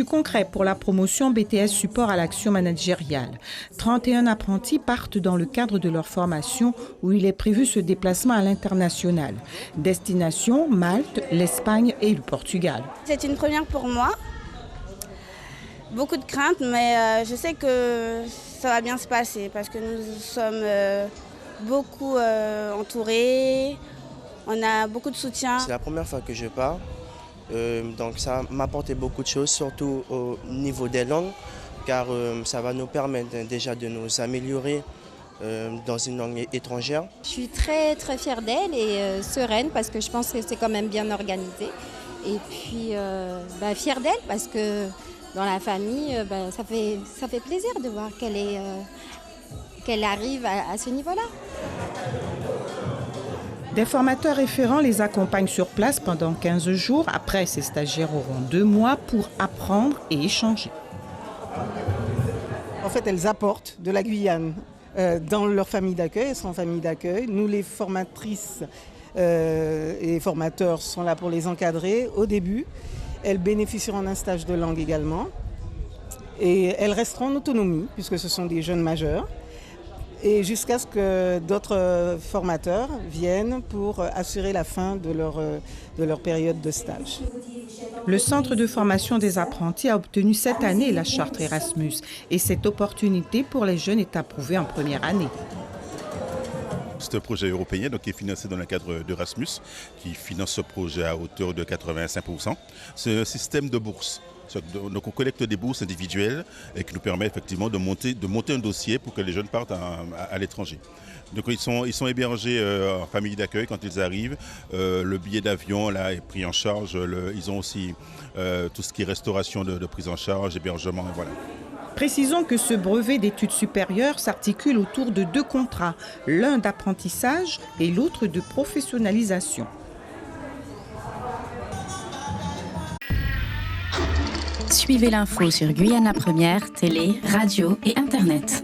Plus concret pour la promotion BTS Support à l'action managériale. 31 apprentis partent dans le cadre de leur formation où il est prévu ce déplacement à l'international. Destination Malte, l'Espagne et le Portugal. C'est une première pour moi. Beaucoup de craintes, mais je sais que ça va bien se passer parce que nous sommes beaucoup entourés, on a beaucoup de soutien. C'est la première fois que je pars. Donc ça m'a apporté beaucoup de choses, surtout au niveau des langues, car ça va nous permettre déjà de nous améliorer dans une langue étrangère. Je suis très très fière d'elle et sereine parce que je pense que c'est quand même bien organisé. Et puis fière d'elle parce que dans la famille, ça fait plaisir de voir qu'elle arrive à ce niveau-là. Des formateurs référents les accompagnent sur place pendant 15 jours. Après, ces stagiaires auront 2 mois pour apprendre et échanger. En fait, elles apportent de la Guyane dans leur famille d'accueil, elles sont en famille d'accueil. Nous, les formatrices et formateurs sont là pour les encadrer au début. Elles bénéficieront d'un stage de langue également. Et elles resteront en autonomie, puisque ce sont des jeunes majeurs. Et jusqu'à ce que d'autres formateurs viennent pour assurer la fin de leur période de stage. Le Centre de formation des apprentis a obtenu cette année la charte Erasmus et cette opportunité pour les jeunes est approuvée en première année. C'est un projet européen donc, qui est financé dans le cadre d'Erasmus, qui finance ce projet à hauteur de 85%. C'est un système de bourse. Donc on collecte des bourses individuelles et qui nous permet effectivement de monter un dossier pour que les jeunes partent à l'étranger. Donc ils sont hébergés en famille d'accueil quand ils arrivent. Le billet d'avion là est pris en charge. Ils ont aussi tout ce qui est restauration de prise en charge, hébergement, et voilà. Précisons que ce brevet d'études supérieures s'articule autour de 2 contrats, l'un d'apprentissage et l'autre de professionnalisation. Suivez l'info sur Guyane la Première, télé, radio et Internet.